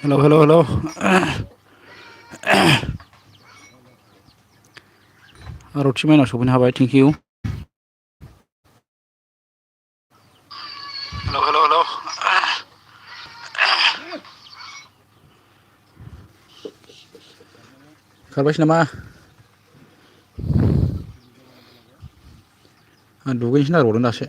Hello, hello, hello. Roti main सफैनो हाबाय thank you hello hello hello खारबायसो नामा आं दुगैनोसो नागिरबावदों दासो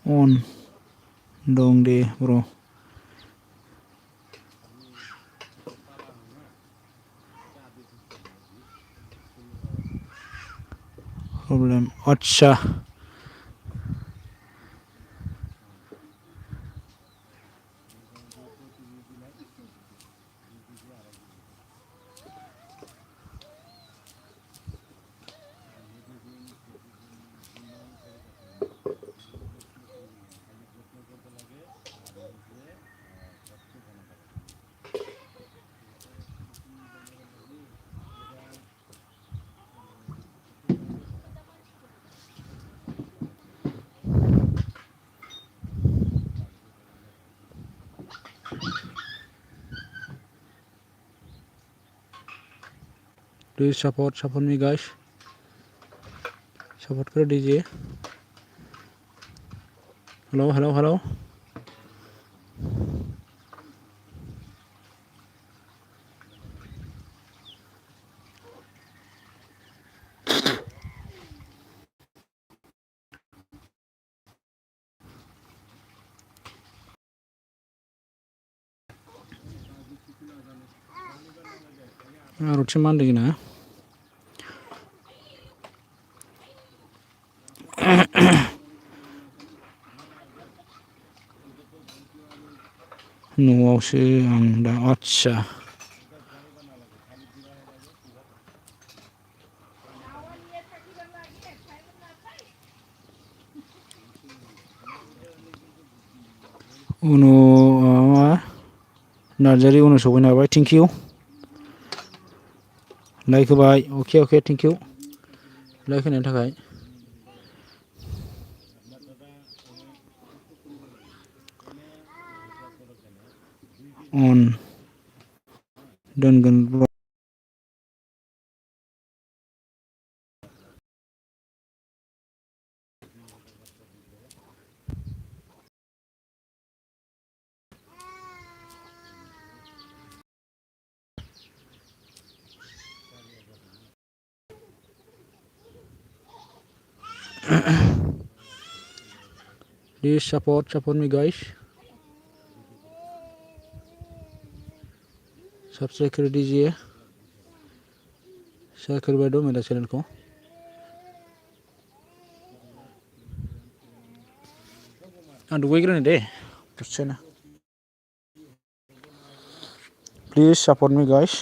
अन दं दे ब्र प्रब्लेम आदसा Please support me guys support करो दीजिए हेलो हेलो हेलो रुटि मान देगी ना न'आवसो आं दा आदसा उनाव नार्जारि उनाव सफैनो हाबाय थेंक इउ लाइक होबाय अके अके थेंक इउ लाइक होनायनि थाखाय अन दोनगोन please support me guys subscribe कर दीजिए शेयर करवा दो मेरा चैनल को आं दुगैग्रोनो दे दसेनो please support me guys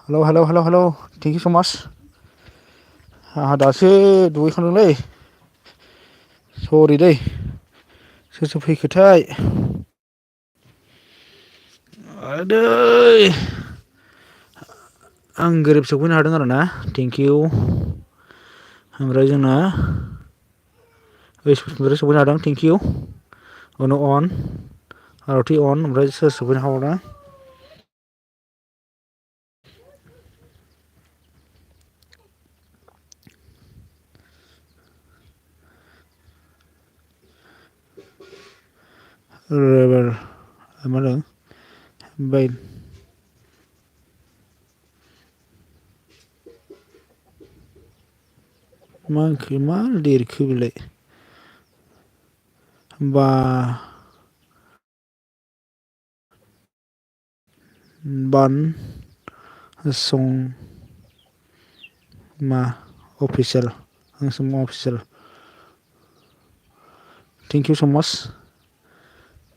hello thank you so माच आंहा दासो दुगैखांदोंलै सरि दै सोर सोर फैखोथाय आदै आं गोरिब सफैनो हादों आरोना थेंकिउ ओमफ्राय जोंना सफैनो हादों थेंकिउ अन आरथि अन ओमफ्राय सोर सफैनो हाबावदों मा होनो बाय मा लिरखो बेलाय बा बान सं मा अफिसियेल थेंक इउ स माच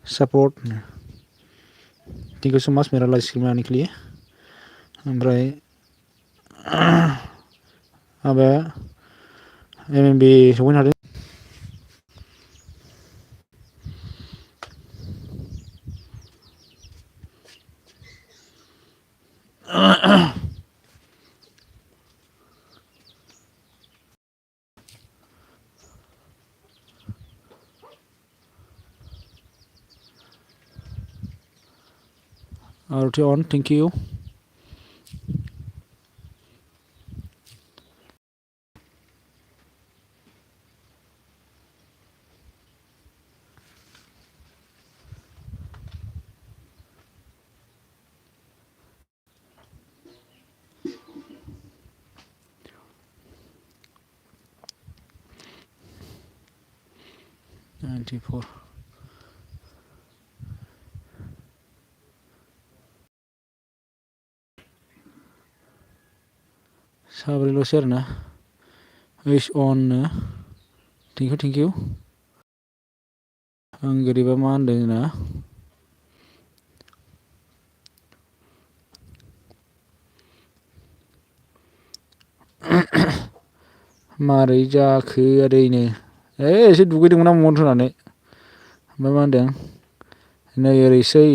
सापर्ट थेंक इउ स माच मेरा लाइक सिखाने आने के लिए ओमफ्राय माबाया MMB सफैनो हादों आरथि अन थेंक इउ नाइनटिफोर साब्रैल'सै आरोना ओइस अन नो थेंक इउ आं गोरिबा मा होनदों जोंना मारै जाखो आदैनो एसे दुगैदोंमोन आं मन्थ्र होनानै ओमफ्राय मा होनदों नै ओरैसै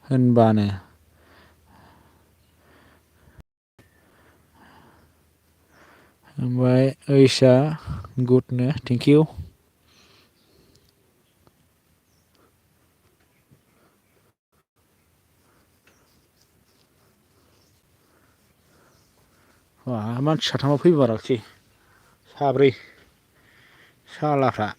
होनबानो ओमफ्राय ओइसआ गुडनो थेंक इउ मानसि साथामा फैमाराखिसै साब्रै सालाफ्रा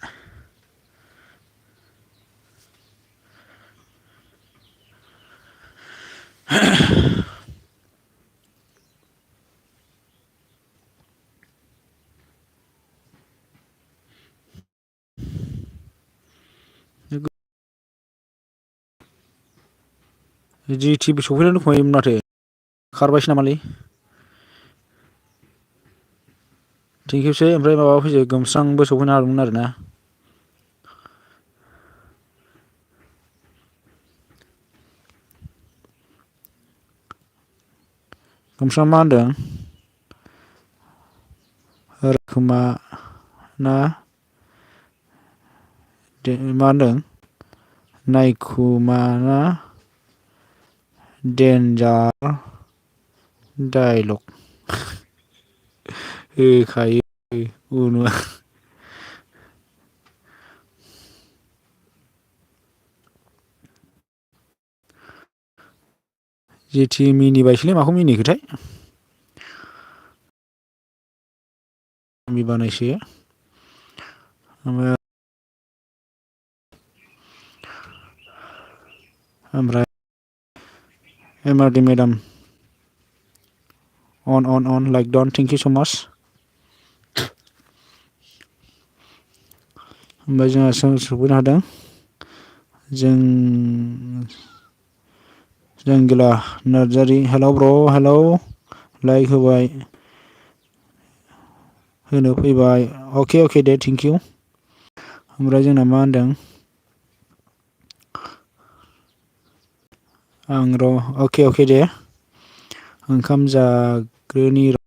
GTB सफैनानै दंखायोमोन माथो खारबायसो नामालै थेंकिउसै ओमफ्राय माबा फैसै गोमस्रांबो सफैनो हादोंमोन आरोना गोमस्रां मा होनदों रोखोमा ना मा होनदों नायखुमाना देन्जार डाइलग होखायो उनुआ जेथि मिनिबायसैलै माखौ मिनिखोथाय बानायसो ओमफ्राय MRD madam on like done thank you so much ओमफ्राय जोंहा सफैनो हादों जोंगिला Narzary hello bro hello like होबाय होनो फैबाय अके दे थेंक इउ ओमफ्राय जोंना मा होनदों आं र' अके दे ओंखाम जाग्रोनि र'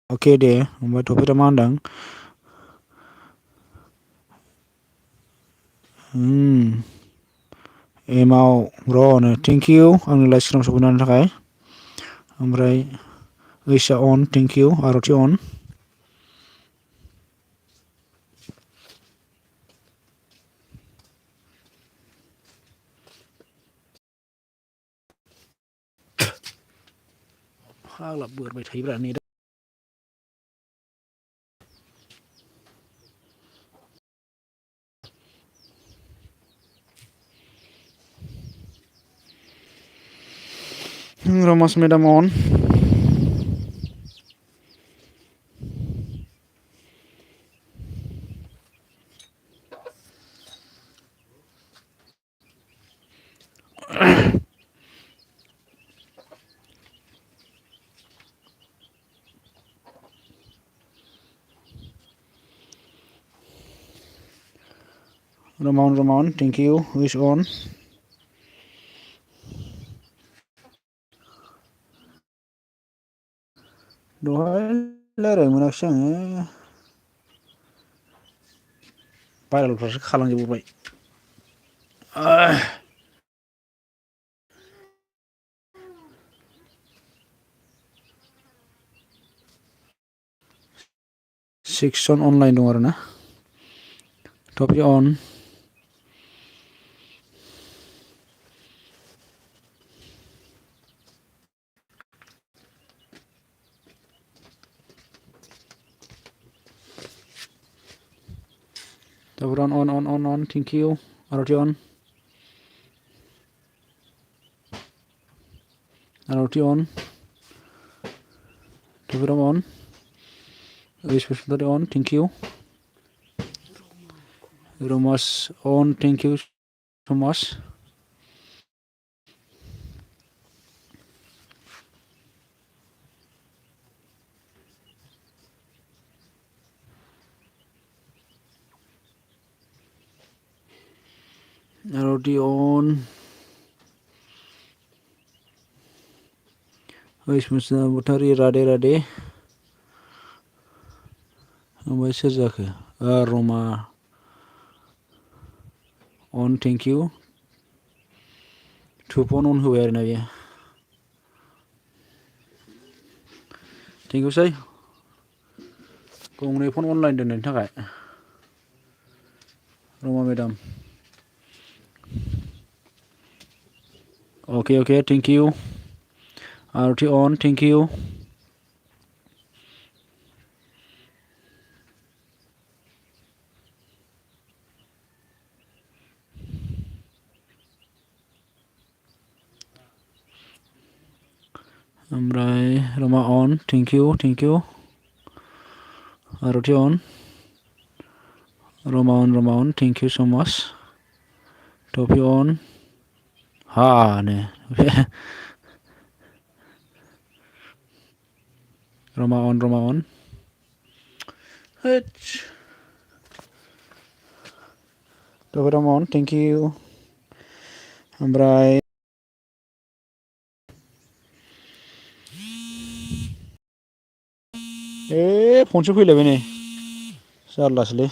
अके दे ओमफ्राय टपिकआ मा होनदों एमाव र'नो थेंकिउ आंनि लाइभ स्ट्रिमाव सफैनायनि थाखाय ओमफ्राय ओइसआ अन थेंकिउ आरति अन फाग्ला बोरबाय थायोब्रा नेटआ रमास मेदाम अन रमान थेंकिउ ओइस अन दहाय रायज्लायनो मोनाखिसै आङो भाइरेलफ्रासो खालामजोबबाय 6 जन अनलाइन दं आरोना टपिक अन टपिक अन थेंकिउ आरति अन टपिक अन ओइस बसुमतारी अन थेंकिउ रमास अन थेंकिउ सो माच आरति अन ओइस बसुमतारी राधे ओमफ्राय सोर जाखो रमा अन थेंकिउ टुपन अन होबाय आरोना बेयो थेंकिउसै गंनै फन अनलाइन दोननायनि थाखाय रमा मेदाम अके थेंकिउ आरति अन थेंकिउ ओमफ्राय रमा अन थेंकिउ आरति अन रमा अन थेंकिउ सो माच टपिक अन हानो रमा अन टपिक अन थेंकिउ ओमफ्राय फनसो फैलायबाय नै जारलासोलै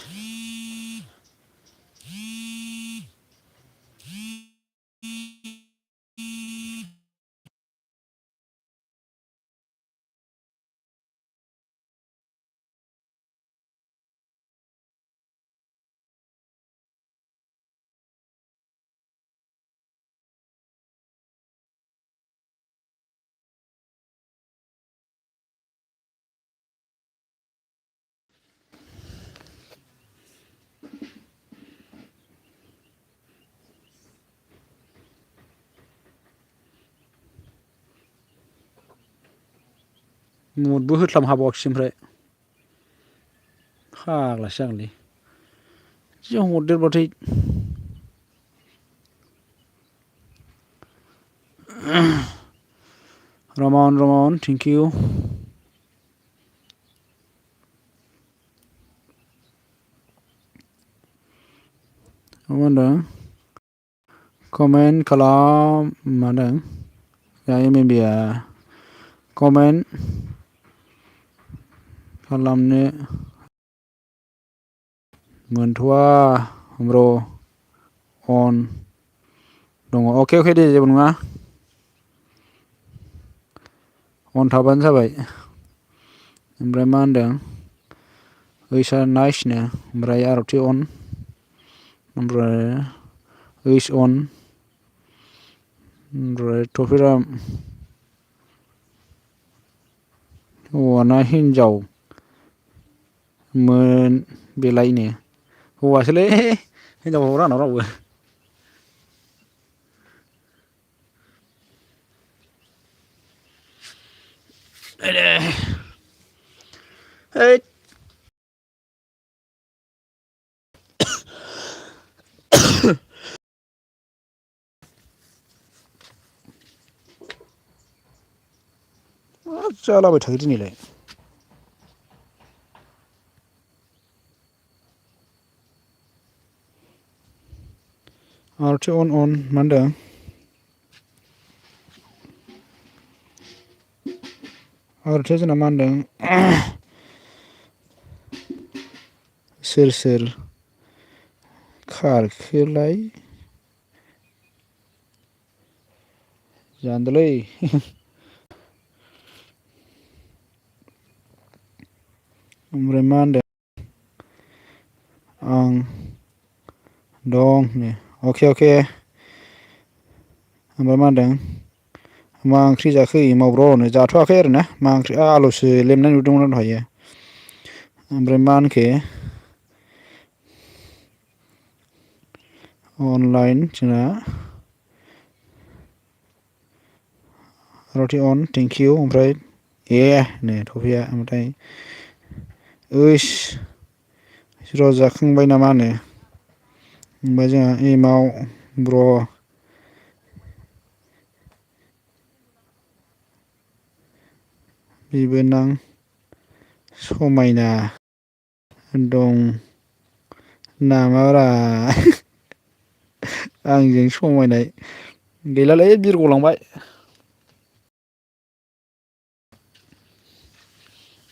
मुदबो होस्लाब हाबावाखिसै ओमफ्राय फाग्लासो जागोनलै जि हरदेरबाथाय रमा अन थेंकिउ मा होनदों कमेन्ट खालाम मादों दा MMBआ कमेन्ट खालामनो मोनथ'वा ब्र अन दङ अके दे जेबो नङा अन थाबानो जाबाय ओमफ्राय मा होनदों ओइसआ नाइसनो ओमफ्राय आरथि अन ओमफ्राय ओइस अन ओमफ्राय टपिराम हौवा ना हिनजाव मोन बेलायनो हौवासोलै हिनजाव हरा आंनाव रावबो हैद मा जालाबाय थाखो दिनैलाय आरथि अन मा होनदों आरथिया जोंना मा होनदों सोर सोर खारखोलाय जानोलै ओमफ्राय मा होनदों आं दं नो अके ओमफ्राय मा होनदों मा ओंख्रि जाखो एमावब्र'नो जाथ'वाखै आरोना मा ओंख्रि आलुसो लेमनाय नुदोंमोन दहायो ओमफ्राय मा होनखो अनलाइन जोंना रथि अन थेंकिउ ओमफ्राय नो टपिया ओमफ्राय ओइस र' जाखांबाय नामा होनो ओमफ्राय जोंहा एमाव ब्र' बिबोनां समायना दं नामाब्रा आंजों समायनाय गैलालै बिरग'लांबाय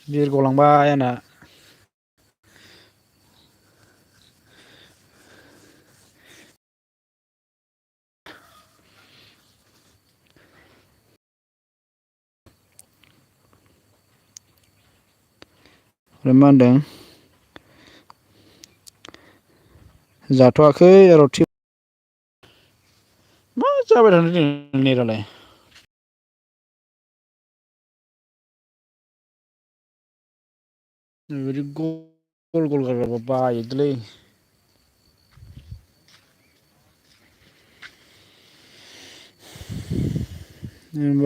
बिरग'लांबाय आंना ओमफ्राय मा होनदों जाथ'वाखै रथि मा जाबाय थादों दिनै नेटालाय बेबायदि गल गल गारबा बायोलै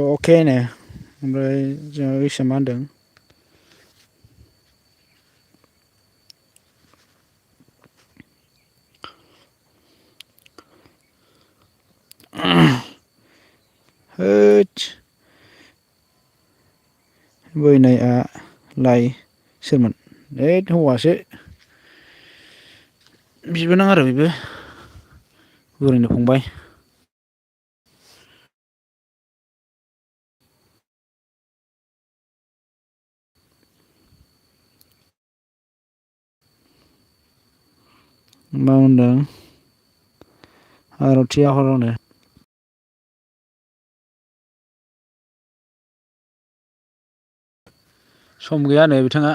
अके नो ओमफ्राय जोंहा ओइसआ मा होनदों होद बैनायआलाय सोरमोन हैद हौवासो बिबोनां आरो बेबो ओरैनो फंबाय मा होनदों आरथिया हरावनो सम गैयानो बिथाङा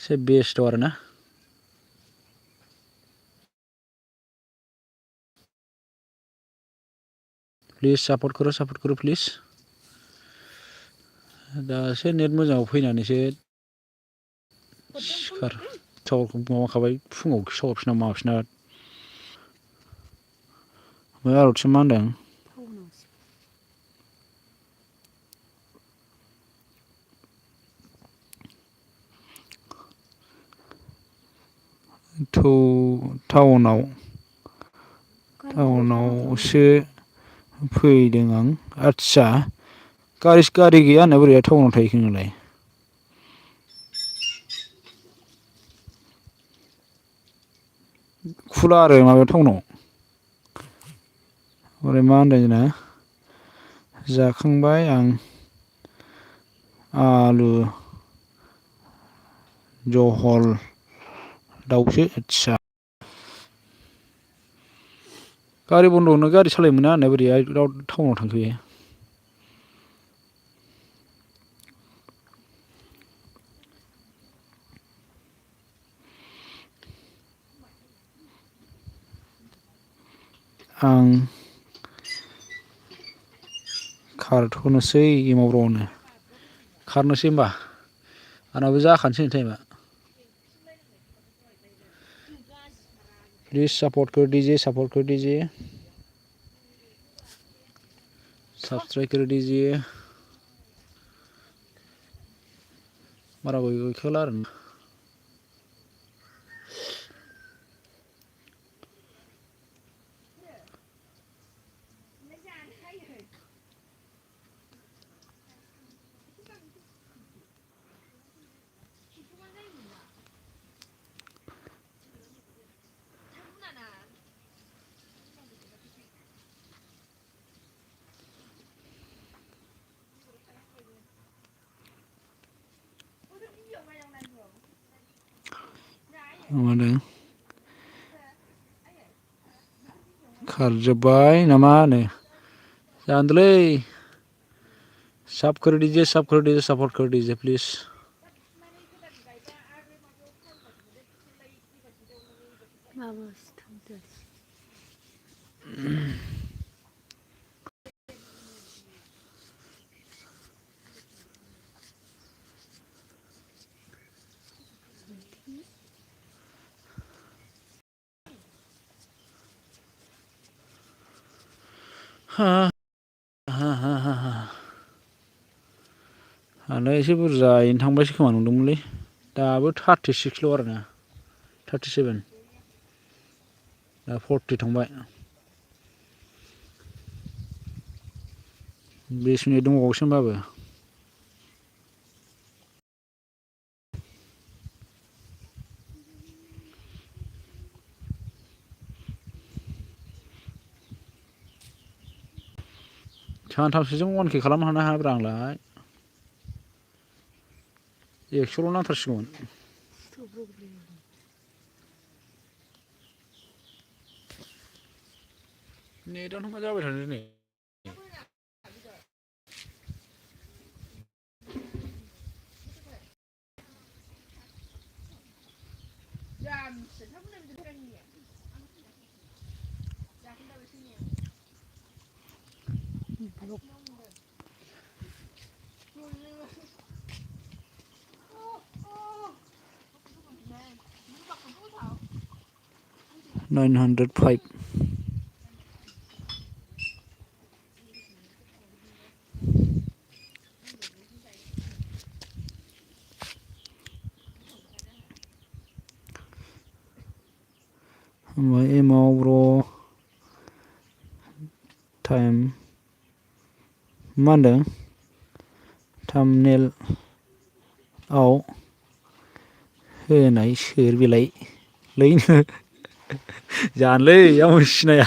एसे बेस्थ' आरोना प्लिज सापर्ट करो प्लिज दासो नेट मोजाङाव फैनानैसो सिखार टावारखौ माबाखाबाय फुङाव सावाफिना माफिना ओमफ्राय आरथिया मा होनदों टाउनावसो फैदों आं आदसा गारि गैया होनना बोरैहाय टाउनाव थाहैखो नोंलाय खुला आरो माबायाव टाउनाव ओमफ्राय मा होनदों जोंना जाखांबाय आं आलु जहल दाउसो आदसा गारि बन्द'नो गारि सालायनो मोना होननाया बोरैहाय टाउनाव थांखो बे आं खारथ'नोसै एमावब्र'नो खारनोसै होमबा आंनाबो जाखानोसै टाइमा प्लीज सपोर्ट कर दीजिए सब्सक्राइब कर दीजिए बारा गैखाला आरो माने खारजोब्बाय ना मा होनो जानोलै सब कर दीजिए सपोर्ट कर दीजिए प्लीज हानाया एसे बुरजायैनो थांबायसो खोमा नंदोंमोनलै दाबो 36ल' आरोना 37 दा 40 थांबाय 20 मिनिट दंबावोसो होमबाबो सानथामसोजों 1K खालामनो हानो हायाब्रा आंलाय 100ल' नांथारसिगौमोन नेटआनो मा जाबाय थादों दिनै $905 ओमफ्राय एमावब्र' टाइम मा होनदों थाम्बनेइलआव होनाय सोर बेलाय लैनो जानोलै आं सिनाया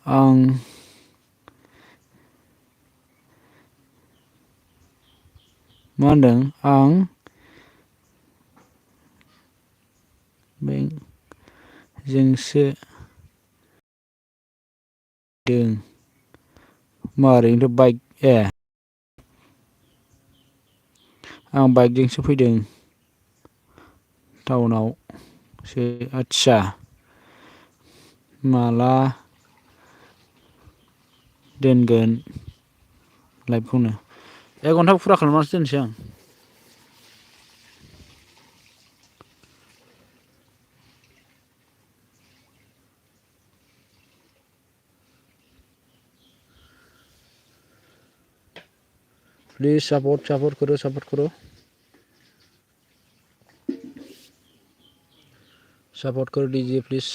आं मा होनदों आं बेंकजोंसो दों मारैथ' बाइक आं बाइकजोंसो फैदों टाउनावसो आदसा माला दोनगोन लाइभखौनो 1 घन्टा फुरा खालामनासो दोनसै आं प्लीज सपोर्ट करो सपोर्ट कर दीजिए प्लीज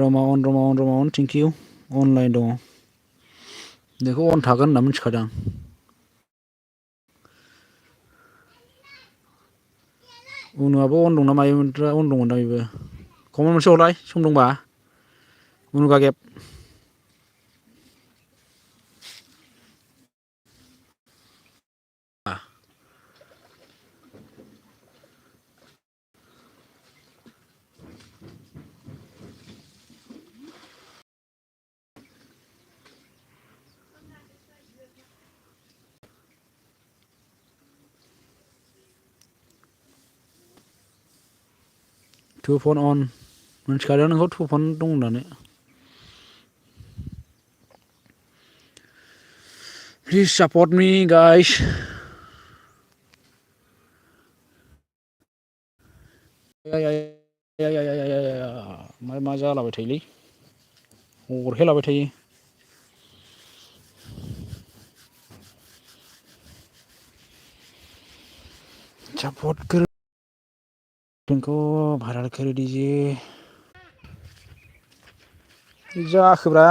रमा अन थेंक इउ अनलाइन दङ बेखौ अन थागोन होनना मिथिखादां उनुआबो अन दंना मायोमोनथ्रा अन दंमोन दा बेबो कमल मोनसे हरलाय सम दंबा उनुगा गेब 2 फन अन मोनथिखादों नोंखौ 2 फन दं होननानै प्लिज सापर्ट मी गाइस मा जालाबाय थायोलै हरखेलाबाय थायो सपोर्ट कर तुमको भाइरल कर दीजिए जाखोब्रा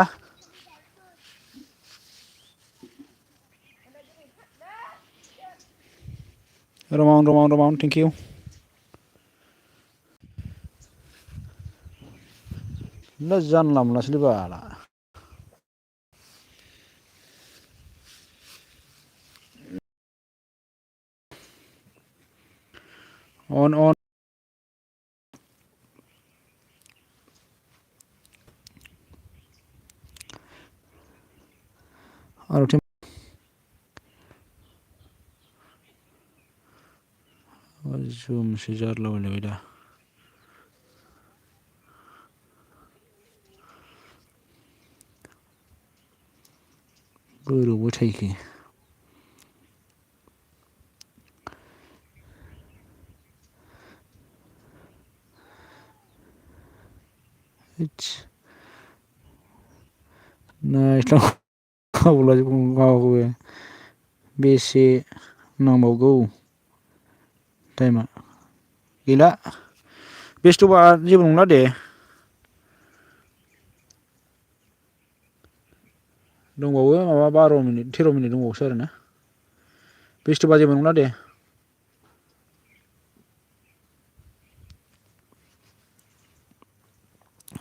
रमान थेंक इउ ना जानला मोनलासोलै बाला अन आरो जुमसो जारलाबायलायबाय दा बोरावबो थायखो नायस्लाबा बेसे नांबावगौ टाइमा गैला बेस्थ'बा जेबो नंला दे दंबावो माबा 12 मिनिट 13 मिनिट दंबावोसो आरोना बेस्थ'बा जेबो नंला दे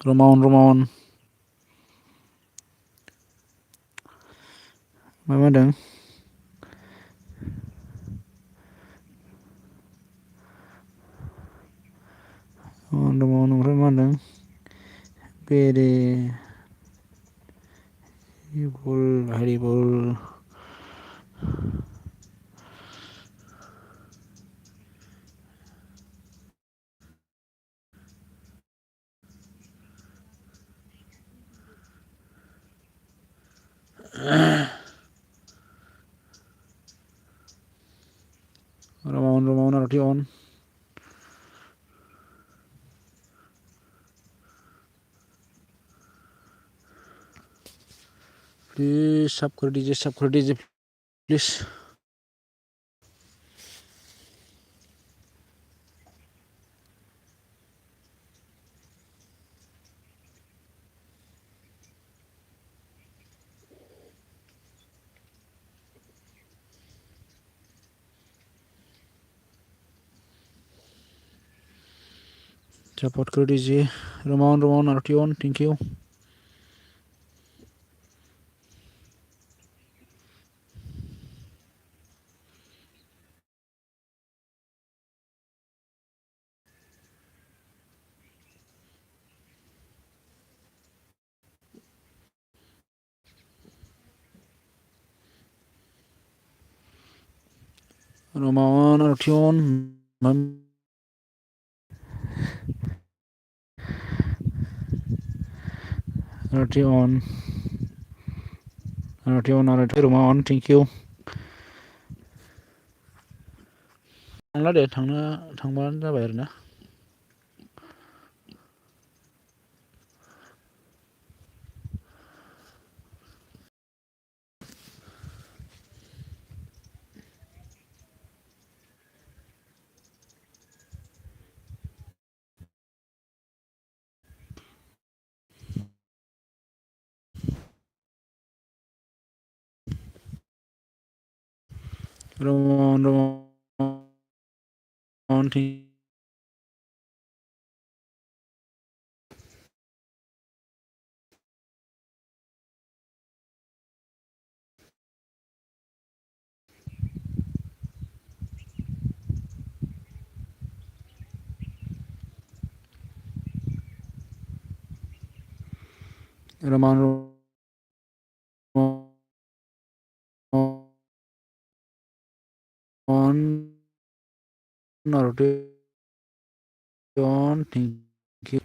रमान मा होनदों ओमफ्राय मा होनदों बेरे हरिबल रमान आरती अन प्लीज सब कर दीजिए प्लीज सपोर्ट कर दीजिए रमान आरती अन थैंक यू रमान आरती अन आरती रमान थैंक यू थांला दे थांबानो जाबाय आरोना रमान thank Roman on rotation. Thank you.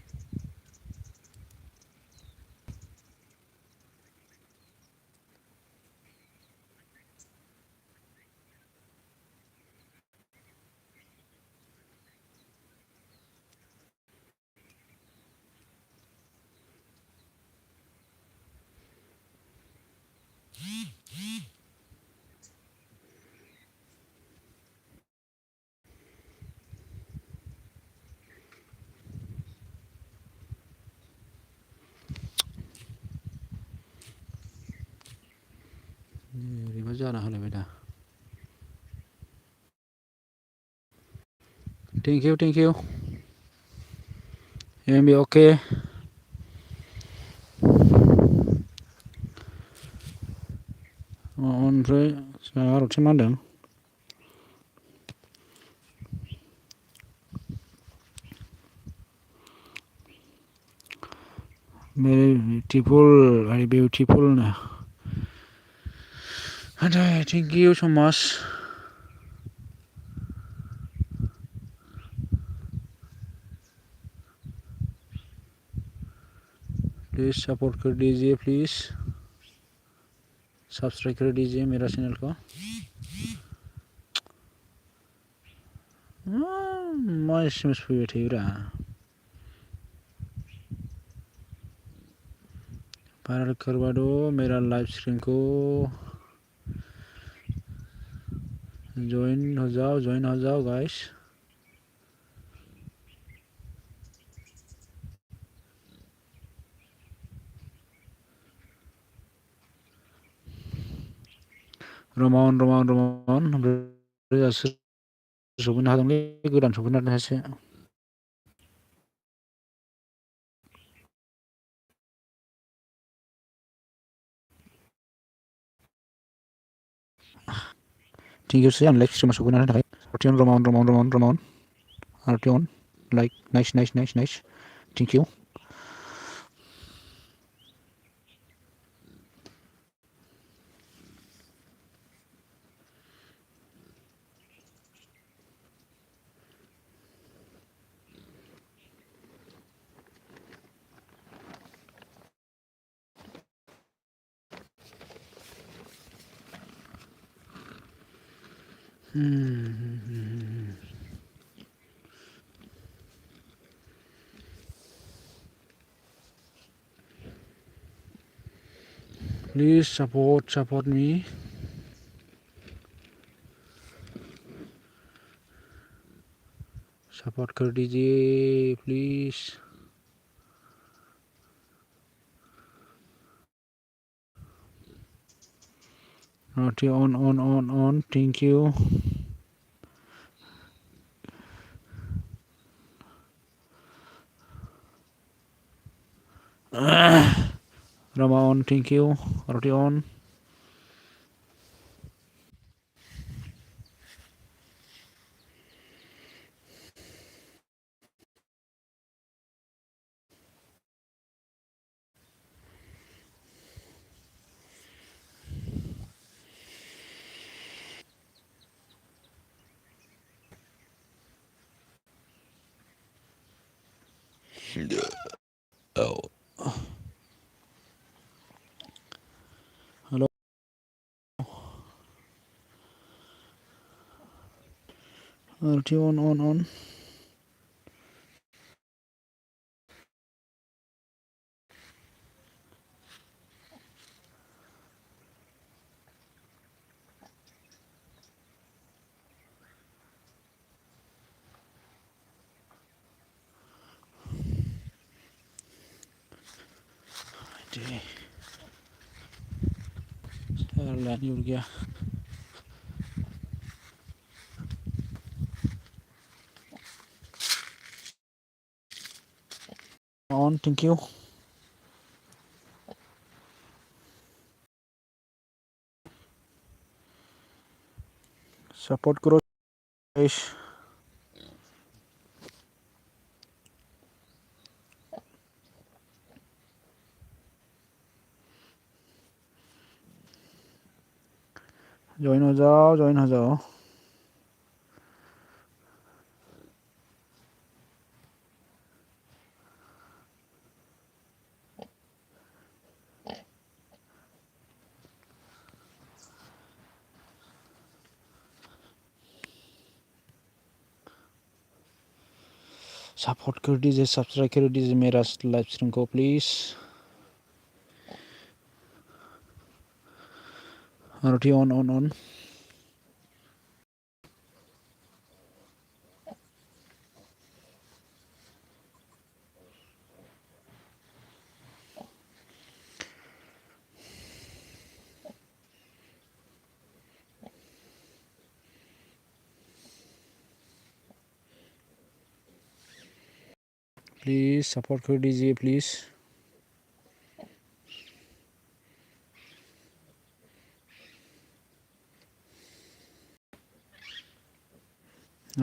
Thank you, thank you. MB okay. ओमफ्राय जोंहा आरोथि मा होनदों very beautiful नो thank you so much. Please support कर दीजिए प्लीज़ सब्सक्राइब कर दीजिए मेरा चैनल को मा एसएमएस फैबाय थायोब्रा वायरल करवा दो मेरा लाइव स्ट्रीम को ज्वाइन हो जाओ गाइस रमान सफैनो हादोंलै गोदान सफैनो हादोंसो थेंकिउसै आं लाइभ स्ट्रिमाव सफैनो हानायनि थाखाय आरटिअन रमान आरटिअन like nice thank you Please support me. Support कर दीजिए please on thank you Rama on thank you Roti on oh hello Roti on line उड़ गया on thank you support करो guys जॉइन हो जाओ, जॉइन हो जाओ। सपोर्ट कर दीजिए, सब्सक्राइब कर दीजिए मेरा लाइव स्ट्रीम को please. RT on. Please support कर दीजिए प्लीज़।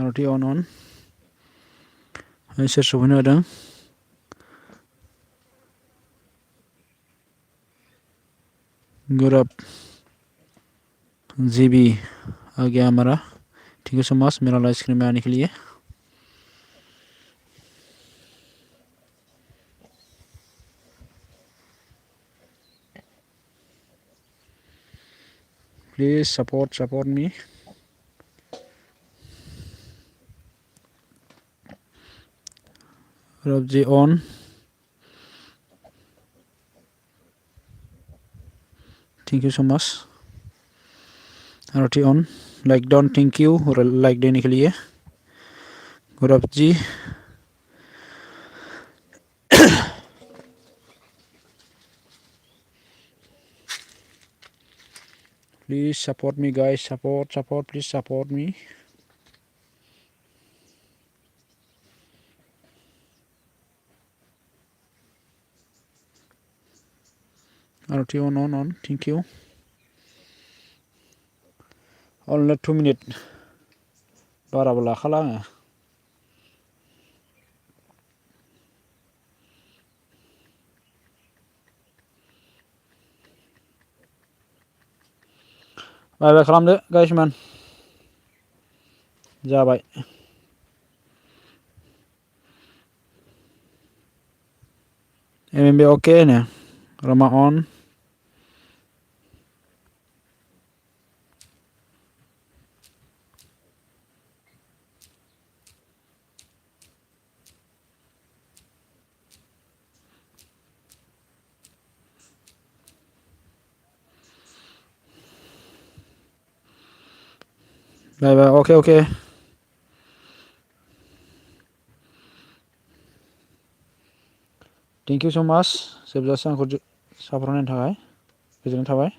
आरटी ऑन सोर सफैनो होदों? गौरव जीबी आ गया हमारा। थैंक यू सो मच मेरा लाइव स्ट्रीम में आने के लिए। Please support me. Gaurav ji on. Thank you so much. RT on like down, thank you like देने के लिए Gaurav ji. Please support me guys, support, please support me. RT on, thank you. Only 2 minutes. बारा बोला खाला आङो। बाय खालामदो गाइस मान। जाबाय। MMB okay no Rama on। Bye okay. Thank you so much जोबजासे आंखौ सापर्ट होनायनि थाखाय गोजोननाय थाबाय।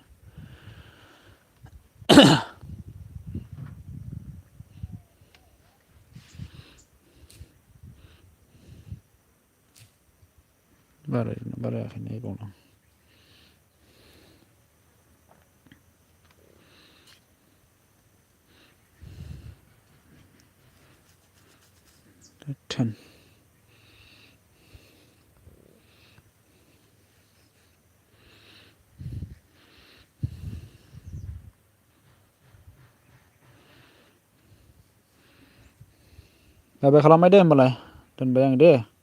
बारायाखै नायबावनो। Ten. बाय खालामबाय दे होमबालाय दोनबाय आं दे।